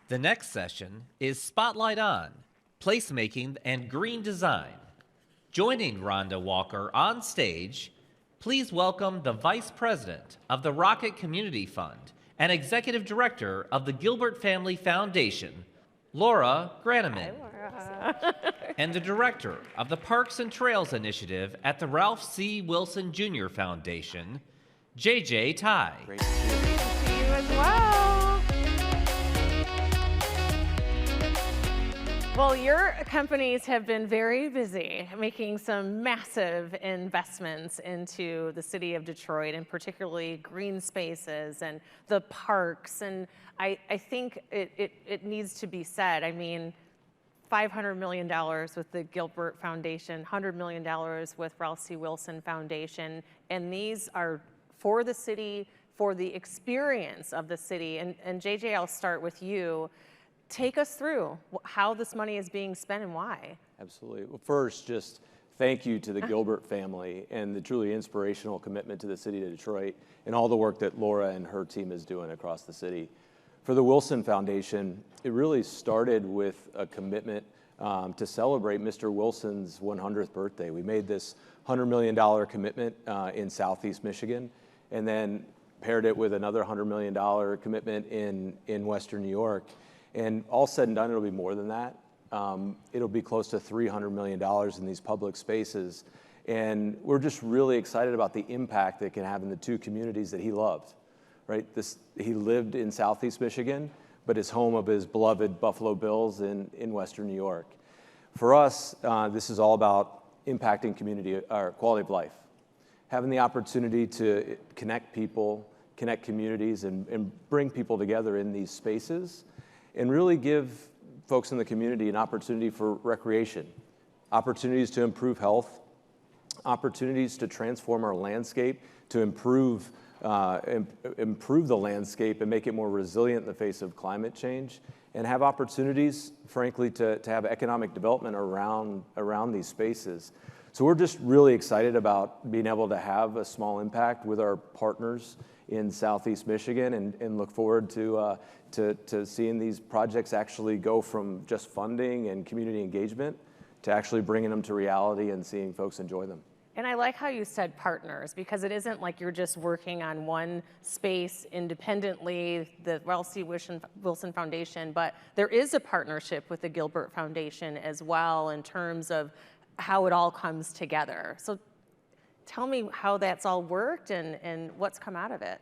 The next session is Spotlight On, Placemaking and Green Design. Joining Rhonda Walker on stage, please welcome the Vice President of the Rocket Community Fund and Executive Director of the Gilbert Family Foundation, Laura Grannemann. Hi, Laura. And the Director of the Parks and Trails Initiative at the Ralph C. Wilson Jr. Foundation, JJ Tighe. Great to see you as well. Well, your companies have been very busy making some massive investments into the city of Detroit, and particularly green spaces and the parks. And I think it needs to be said, I mean, $500 million with the Gilbert Foundation, $100 million with Ralph C. Wilson Foundation, and these are for the city, for the experience of the city. And JJ, I'll start with you. Take us through how this money is being spent and why. Absolutely. Well, first, just thank you to the Gilbert family and the truly inspirational commitment to the city of Detroit and all the work that Laura and her team is doing across the city. For the Wilson Foundation, it really started with a commitment to celebrate Mr. Wilson's 100th birthday. We made this $100 million commitment in Southeast Michigan, and then paired it with another $100 million commitment in Western New York. And all said and done, it'll be more than that. It'll be close to $300 million in these public spaces. And we're just really excited about the impact it can have in the two communities that he loved, right? He lived in Southeast Michigan, but is home of his beloved Buffalo Bills in Western New York. For us, this is all about impacting community, or quality of life. Having the opportunity to connect people, connect communities, and bring people together in these spaces, and really give folks in the community an opportunity for recreation, opportunities to improve health, opportunities to transform our landscape, to improve the landscape and make it more resilient in the face of climate change, and have opportunities, frankly, to have economic development around these spaces. So we're just really excited about being able to have a small impact with our partners in Southeast Michigan, and look forward to seeing these projects actually go from just funding and community engagement to actually bringing them to reality and seeing folks enjoy them. And I like how you said partners, because it isn't like you're just working on one space independently, the Ralph C. Wilson Foundation, but there is a partnership with the Gilbert Foundation as well in terms of how it all comes together. So tell me how that's all worked and what's come out of it.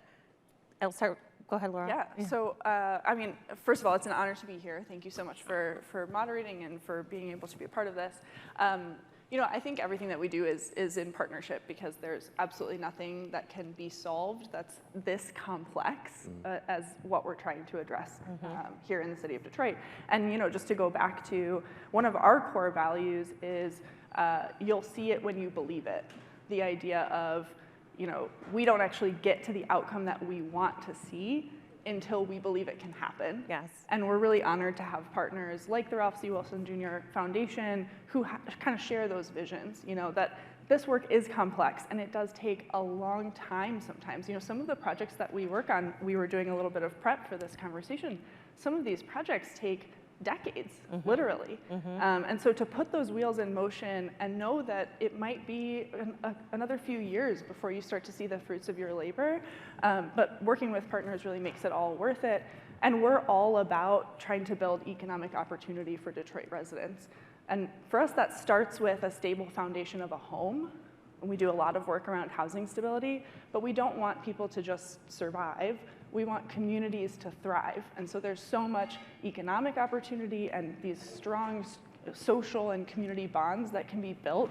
I'll start, go ahead, Laura. Yeah. So, I mean, first of all, it's an honor to be here. Thank you so much for moderating and for being able to be a part of this. You know, I think everything that we do is in partnership, because there's absolutely nothing that can be solved that's this complex as what we're trying to address here in the city of Detroit. And, you know, just to go back to one of our core values is you'll see it when you believe it. The idea of, you know, we don't actually get to the outcome that we want to see until we believe it can happen. Yes. And we're really honored to have partners like the Ralph C. Wilson Jr. Foundation who kind of share those visions, you know, that this work is complex and it does take a long time sometimes. You know, some of the projects that we work on, we were doing a little bit of prep for this conversation, some of these projects take decades, literally. And so to put those wheels in motion and know that it might be another few years before you start to see the fruits of your labor, but working with partners really makes it all worth it. And we're all about trying to build economic opportunity for Detroit residents. And for us, that starts with a stable foundation of a home. And we do a lot of work around housing stability, but we don't want people to just survive. We want communities to thrive. And so there's so much economic opportunity and these strong social and community bonds that can be built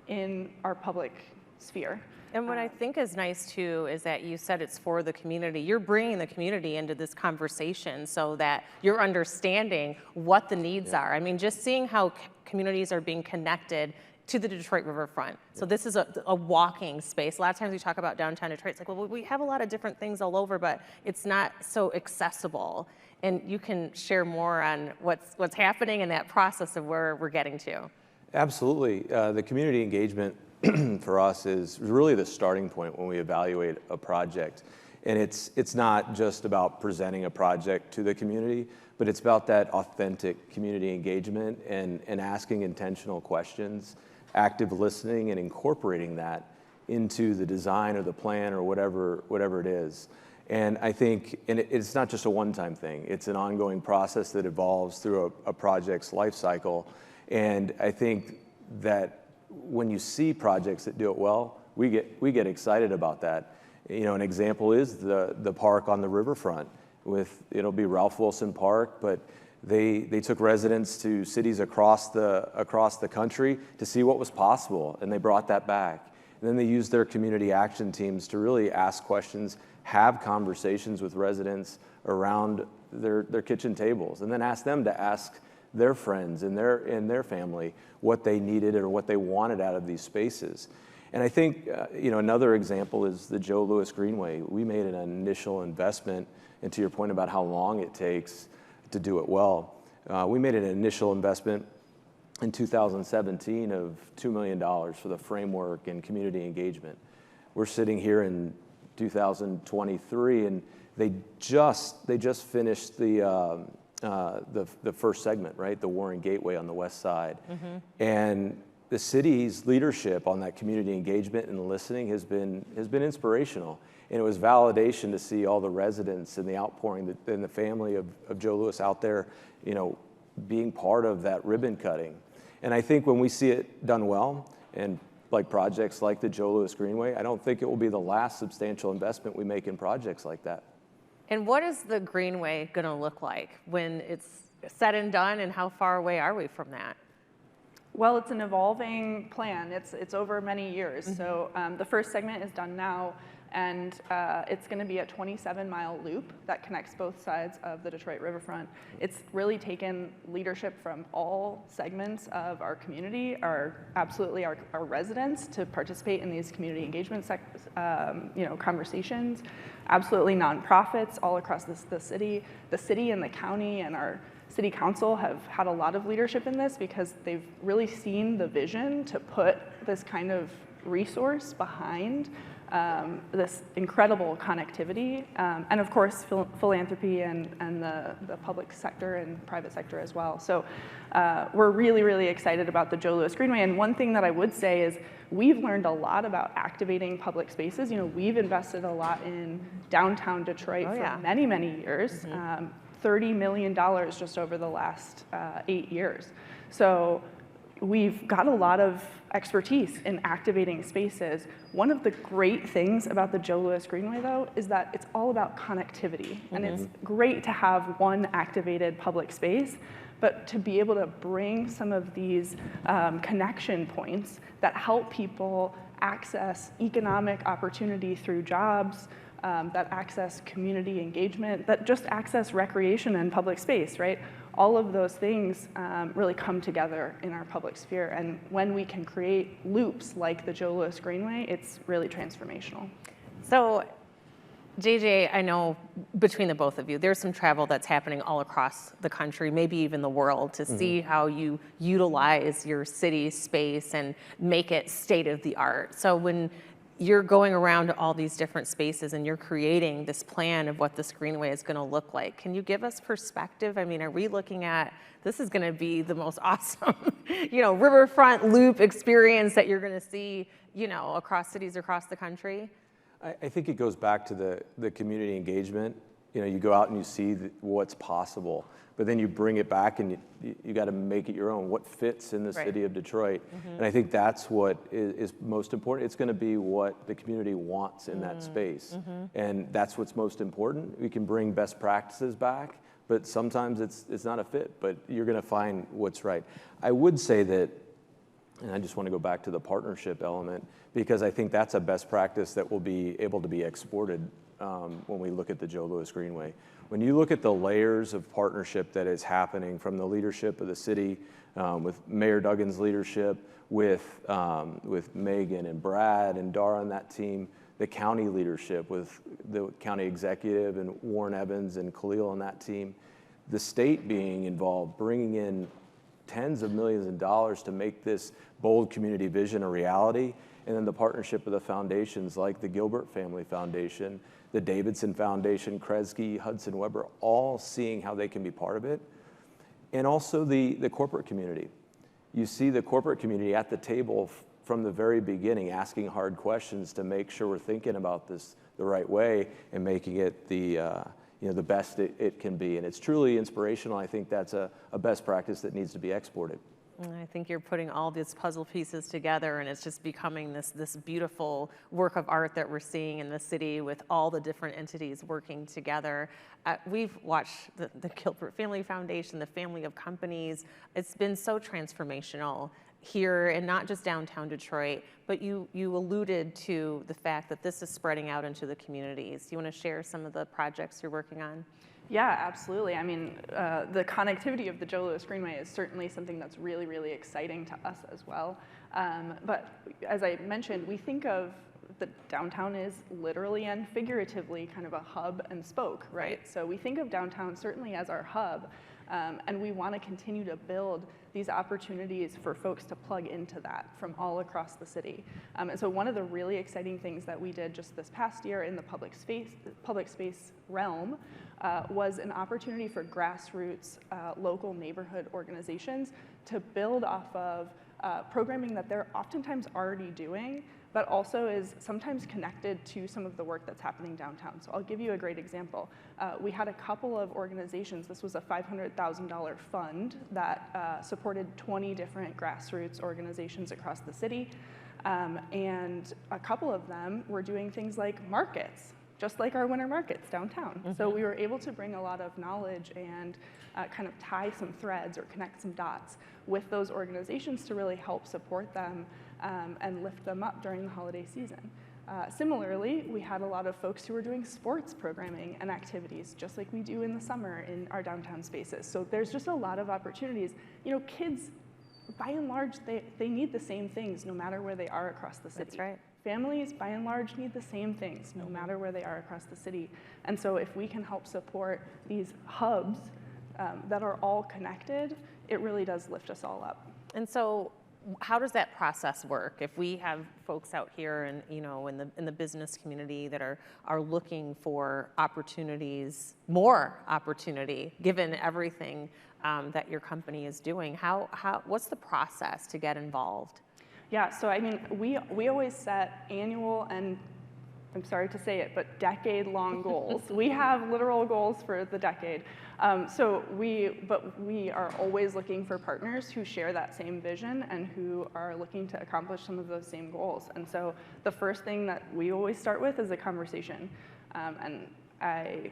in our public sphere. And what I think is nice too is that you said it's for the community. You're bringing the community into this conversation so that you're understanding what the needs are. I mean, just seeing how communities are being connected to the Detroit riverfront. So this is a walking space. A lot of times we talk about downtown Detroit, it's like, well, we have a lot of different things all over, but it's not so accessible. And you can share more on what's happening in that process of where we're getting to. Absolutely. The community engagement for us is really the starting point when we evaluate a project. And it's not just about presenting a project to the community, but it's about that authentic community engagement and asking intentional questions, active listening, and incorporating that into the design or the plan or whatever it is. And I think, and it's not just a one-time thing, it's an ongoing process that evolves through a project's life cycle. And I think that when you see projects that do it well, we get excited about that. You know, an example is the park on the riverfront it'll be Ralph Wilson Park, but they took residents to cities across the country to see what was possible, and they brought that back. And then they used their community action teams to really ask questions, have conversations with residents around their kitchen tables, and then ask them to ask their friends and their family what they needed or what they wanted out of these spaces. And I think another example is the Joe Louis Greenway. We made an initial investment, and to your point about how long it takes to do it well, we made an initial investment in 2017 of $2 million for the framework and community engagement. We're sitting here in 2023, and they just finished the first segment, right? The Warren Gateway on the west side. Mm-hmm. And the city's leadership on that community engagement and listening has been inspirational. And it was validation to see all the residents and the outpouring and the family of Joe Louis out there, being part of that ribbon cutting. And I think when we see it done well, and like projects like the Joe Louis Greenway, I don't think it will be the last substantial investment we make in projects like that. And what is the Greenway going to look like when it's said and done, and how far away are we from that? Well, it's an evolving plan. It's over many years. Mm-hmm. So the first segment is done now, and it's going to be a 27-mile loop that connects both sides of the Detroit riverfront. It's really taken leadership from all segments of our community, our residents, to participate in these community engagement conversations. Absolutely nonprofits all across the city. The city and the county and our city council have had a lot of leadership in this because they've really seen the vision to put this kind of resource behind this incredible connectivity, and of course philanthropy and the public sector and private sector as well. So we're really, really excited about the Joe Louis Greenway. And one thing that I would say is we've learned a lot about activating public spaces. We've invested a lot in downtown Detroit for many, many years. Mm-hmm. $30 million just over the last 8 years. So we've got a lot of expertise in activating spaces. One of the great things about the Joe Louis Greenway, though, is that it's all about connectivity. Mm-hmm. And it's great to have one activated public space, but to be able to bring some of these connection points that help people access economic opportunity through jobs, that access community engagement, that just access recreation and public space, right? All of those things really come together in our public sphere. And when we can create loops like the Joe Louis Greenway, it's really transformational. So, JJ, I know between the both of you, there's some travel that's happening all across the country, maybe even the world, to see how you utilize your city space and make it state of the art. So when you're going around to all these different spaces and you're creating this plan of what this Greenway is going to look like, can you give us perspective? I mean, are we looking at this is going to be the most awesome, riverfront loop experience that you're going to see, across cities across the country? I think it goes back to the community engagement. You go out and you see what's possible, but then you bring it back and you got to make it your own. What fits in the city of Detroit? Mm-hmm. And I think that's what is most important. It's going to be what the community wants in that space. Mm-hmm. And that's what's most important. We can bring best practices back, but sometimes it's not a fit, but you're going to find what's right. I would say that, and I just want to go back to the partnership element, because I think that's a best practice that will be able to be exported when we look at the Joe Louis Greenway. When you look at the layers of partnership that is happening from the leadership of the city, with Mayor Duggan's leadership, with Megan and Brad and Dara on that team, the county leadership with the county executive and Warren Evans and Khalil on that team, the state being involved, bringing in tens of millions of dollars to make this bold community vision a reality. and then the partnership of the foundations like the Gilbert Family Foundation, the Davidson Foundation, Kresge, Hudson Weber, all seeing how they can be part of it. And also the corporate community. You see the corporate community at the table from the very beginning, asking hard questions to make sure we're thinking about this the right way and making it the best it can be. And it's truly inspirational. I think that's a best practice that needs to be exported. I think you're putting all these puzzle pieces together, and it's just becoming this beautiful work of art that we're seeing in the city with all the different entities working together. We've watched the Gilbert Family Foundation, the family of companies. It's been so transformational here, and not just downtown Detroit, but you alluded to the fact that this is spreading out into the communities. Do you want to share some of the projects you're working on? Yeah, absolutely. I mean, the connectivity of the Joe Louis Greenway is certainly something that's really, really exciting to us as well. But as I mentioned, we think of the downtown is literally and figuratively kind of a hub and spoke, right? So we think of downtown certainly as our hub, and we want to continue to build these opportunities for folks to plug into that from all across the city. And so one of the really exciting things that we did just this past year in the public space realm was an opportunity for grassroots local neighborhood organizations to build off of programming that they're oftentimes already doing, but also is sometimes connected to some of the work that's happening downtown. So I'll give you a great example. We had a couple of organizations. This was a $500,000 fund that supported 20 different grassroots organizations across the city. And a couple of them were doing things like markets, just like our winter markets downtown. Mm-hmm. So we were able to bring a lot of knowledge and kind of tie some threads or connect some dots with those organizations to really help support them and lift them up during the holiday season. Similarly, we had a lot of folks who were doing sports programming and activities, just like we do in the summer in our downtown spaces. So there's just a lot of opportunities. You know, kids, by and large, they need the same things no matter where they are across the city. That's right. Families, by and large, need the same things no matter where they are across the city. And so if we can help support these hubs that are all connected, it really does lift us all up. And so how does that process work? If we have folks out here and in the business community that are looking for opportunities, more opportunity, given everything that your company is doing, what's the process to get involved? Yeah, so I mean, we always set annual and, I'm sorry to say it, but decade-long goals. We have literal goals for the decade. But we are always looking for partners who share that same vision and who are looking to accomplish some of those same goals. And so the first thing that we always start with is a conversation. And I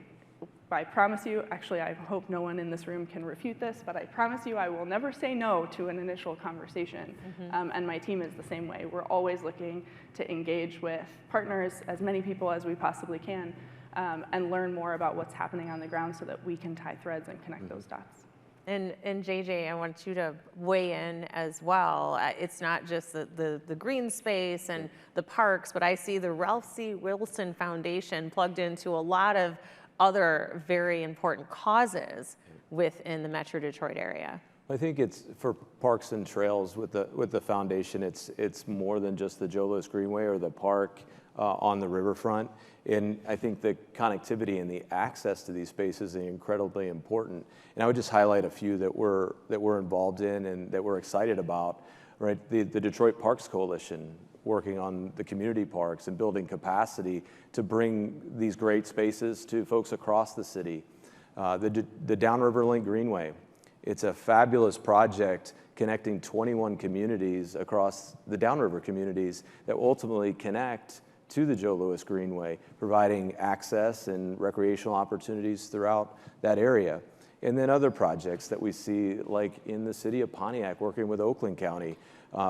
promise you, actually I hope no one in this room can refute this, but I promise you I will never say no to an initial conversation. Mm-hmm. And my team is the same way. We're always looking to engage with partners, as many people as we possibly can, and learn more about what's happening on the ground so that we can tie threads and connect those dots. And JJ, I want you to weigh in as well. It's not just the green space and the parks, but I see the Ralph C. Wilson Foundation plugged into a lot of other very important causes within the Metro Detroit area. I think it's for parks and trails with the foundation. It's more than just the Joe Louis Greenway or the park on the riverfront. And I think the connectivity and the access to these spaces is incredibly important. And I would just highlight a few that we're involved in and that we're excited about. Right, the Detroit Parks Coalition, working on the community parks and building capacity to bring these great spaces to folks across the city. The Downriver Link Greenway, it's a fabulous project connecting 21 communities across the Downriver communities that ultimately connect to the Joe Louis Greenway, providing access and recreational opportunities throughout that area. And then other projects that we see, like in the city of Pontiac, working with Oakland County,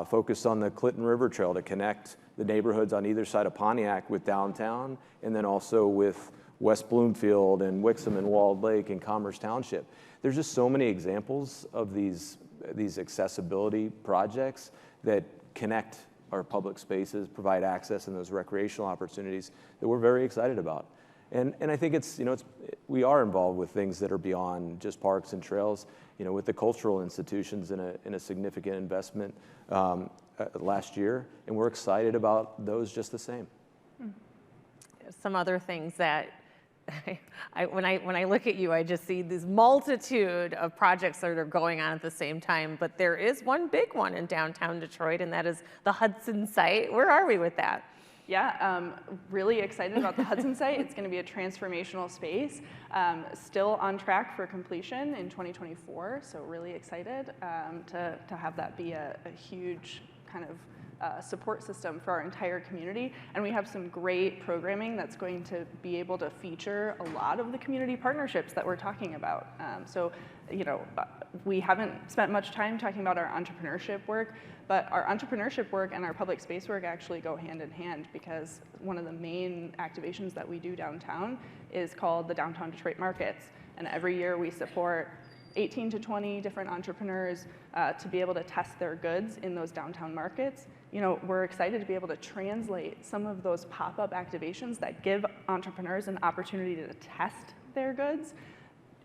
focused on the Clinton River Trail to connect the neighborhoods on either side of Pontiac with downtown, and then also with West Bloomfield and Wixom and Walled Lake and Commerce Township. There's just so many examples of these accessibility projects that connect our public spaces, provide access and those recreational opportunities that we're very excited about. And I think we are involved with things that are beyond just parks and trails, with the cultural institutions in a significant investment last year, and we're excited about those just the same. Some other things that when I look at you, I just see this multitude of projects that are going on at the same time, but there is one big one in downtown Detroit, and that is the Hudson site. Where are we with that? Yeah, really excited about the Hudson site. It's going to be a transformational space, still on track for completion in 2024, so really excited to have that be a huge kind of support system for our entire community. And we have some great programming that's going to be able to feature a lot of the community partnerships that we're talking about. So, you know, we haven't spent much time talking about our entrepreneurship work, but our entrepreneurship work and our public space work actually go hand in hand, because one of the main activations that we do downtown is called the Downtown Detroit Markets. And every year we support 18 to 20 different entrepreneurs to be able to test their goods in those downtown markets. You know, we're excited to be able to translate some of those pop-up activations that give entrepreneurs an opportunity to test their goods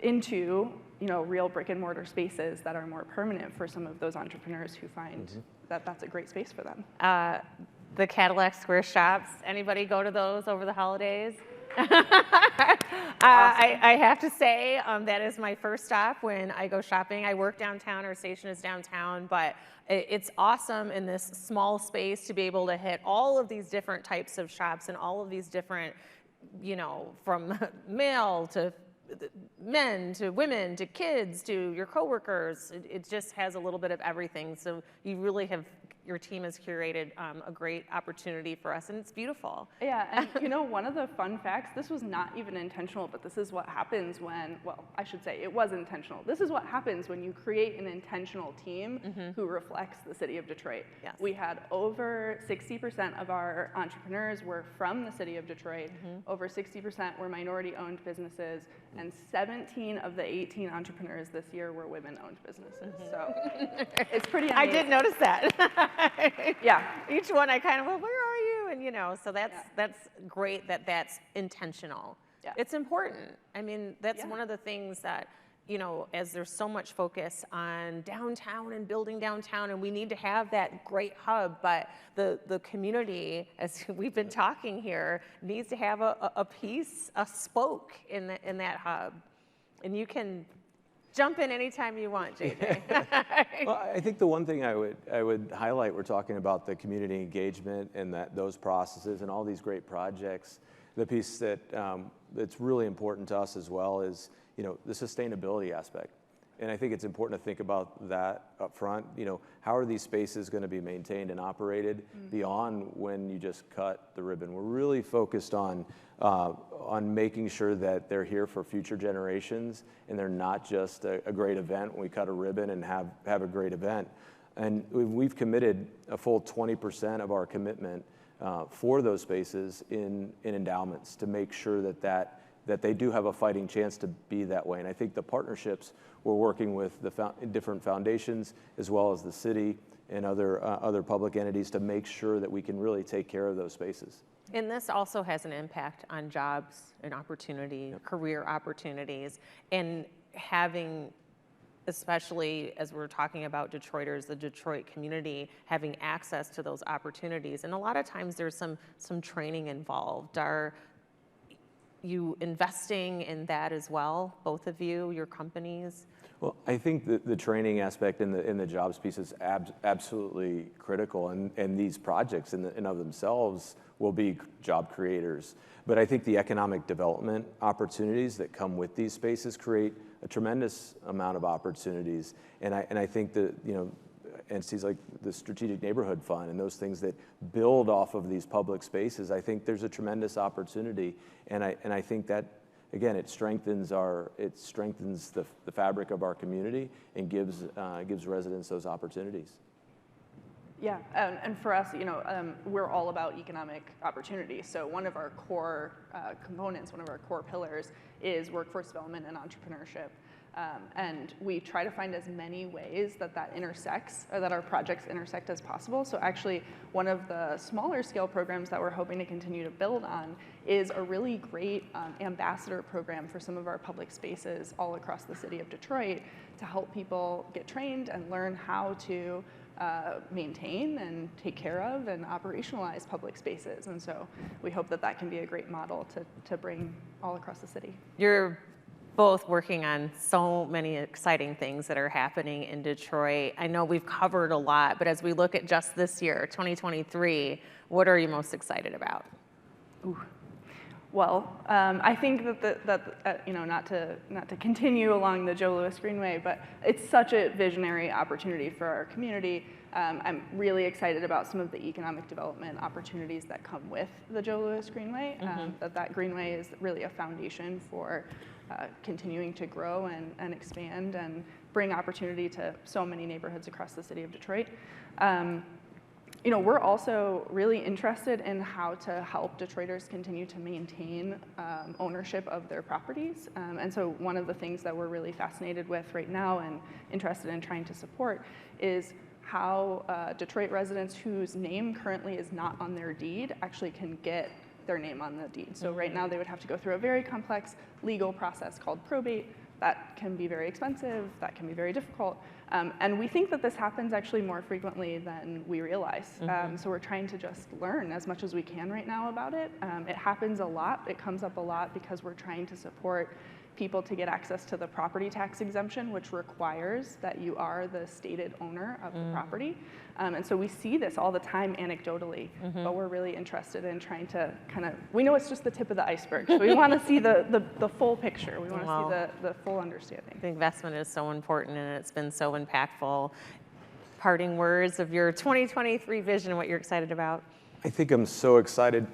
into, you know, real brick and mortar spaces that are more permanent for some of those entrepreneurs who find that that's a great space for them. The Cadillac Square shops, anybody go to those over the holidays? I have to say, that is my first stop when I go shopping. I work downtown, our station is downtown, but it's awesome in this small space to be able to hit all of these different types of shops and all of these different, you know, from male to men to women to kids to your coworkers. It just has a little bit of everything. So you really have, your team has curated a great opportunity for us, and it's beautiful. Yeah, and you know, one of the fun facts, this was not even intentional, but this is what happens when, well, I should say it was intentional. This is what happens when you create an intentional team who reflects the city of Detroit. Yes. We had over 60% of our entrepreneurs were from the city of Detroit, over 60% were minority-owned businesses, and 17 of the 18 entrepreneurs this year were women-owned businesses. So it's pretty amazing. I did notice that. Yeah. Each one I kind of, well, where are you? And you know, so that's great that that's intentional. Yeah. It's important. I mean, that's Yeah. one of the things that, you know, as there's so much focus on downtown and building downtown, and we need to have that great hub, but the community, as we've been talking here, needs to have a piece, a spoke in that hub. And you can jump in anytime you want, JJ. Well, I think the one thing I would highlight, we're talking about the community engagement and those processes and all these great projects. The piece that that's really important to us as well is, you know, the sustainability aspect. And I think it's important to think about that up front. You know, how are these spaces going to be maintained and operated beyond when you just cut the ribbon? We're really focused on making sure that they're here for future generations, and they're not just a great event when we cut a ribbon and have a great event. And we've committed a full 20% of our commitment for those spaces in endowments to make sure that they do have a fighting chance to be that way. And I think the partnerships we're working with the different foundations as well as the city and other public entities to make sure that we can really take care of those spaces. And this also has an impact on jobs and opportunity, career opportunities, and having, especially as we're talking about Detroiters, the Detroit community, having access to those opportunities. And a lot of times there's some training involved. Are you investing in that as well, both of you, your companies? Well, I think the training aspect in the jobs piece is absolutely critical, and these projects in and of themselves will be job creators. But I think the economic development opportunities that come with these spaces create a tremendous amount of opportunities. And I think that, you know, entities like the Strategic Neighborhood Fund and those things that build off of these public spaces, I think there's a tremendous opportunity. And I think that, again, it strengthens the fabric of our community and gives residents those opportunities. Yeah, and for us, you know, we're all about economic opportunity. So one of our core components, one of our core pillars is workforce development and entrepreneurship. And we try to find as many ways that intersects, or that our projects intersect as possible. So actually, one of the smaller scale programs that we're hoping to continue to build on is a really great ambassador program for some of our public spaces all across the city of Detroit to help people get trained and learn how to maintain and take care of and operationalize public spaces. And so we hope that that can be a great model to bring all across the city. You're both working on so many exciting things that are happening in Detroit. I know we've covered a lot, but as we look at just this year, 2023, what are you most excited about? Ooh. Well, I think that not to continue along the Joe Louis Greenway, but it's such a visionary opportunity for our community. I'm really excited about some of the economic development opportunities that come with the Joe Louis Greenway. That Greenway is really a foundation for continuing to grow and expand and bring opportunity to so many neighborhoods across the city of Detroit. We're also really interested in how to help Detroiters continue to maintain ownership of their properties. And so one of the things that we're really fascinated with right now and interested in trying to support is how Detroit residents whose name currently is not on their deed actually can get their name on the deed. So right now they would have to go through a very complex legal process called probate. That can be very expensive, that can be very difficult. And we think that this happens actually more frequently than we realize. So we're trying to just learn as much as we can right now about it. It happens a lot, it comes up a lot because we're trying to support people to get access to the property tax exemption, which requires that you are the stated owner of the property. And so we see this all the time anecdotally, but we're really interested in trying to we know it's just the tip of the iceberg, so we want to see the full picture. We want to see the full understanding. The investment is so important and it's been so impactful. Parting words of your 2023 vision, what you're excited about? I think I'm so excited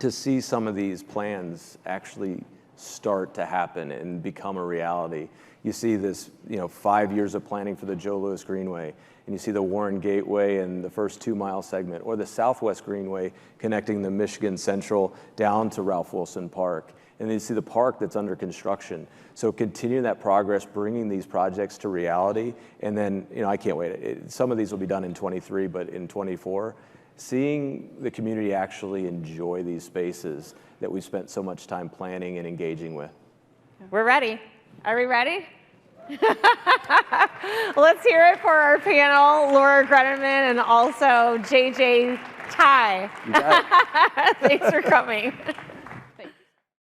to see some of these plans actually start to happen and become a reality. You see this, 5 years of planning for the Joe Louis Greenway, and you see the Warren Gateway and the first 2-mile segment, or the Southwest Greenway connecting the Michigan Central down to Ralph Wilson Park. And then you see the park that's under construction. So continue that progress, bringing these projects to reality. And then, I can't wait. Some of these will be done in 23, but in 24, seeing the community actually enjoy these spaces that we spent so much time planning and engaging with. We're ready. Are we ready? Let's hear it for our panel, Laura Grannemann and also JJ Tighe. You got it. Thanks for coming.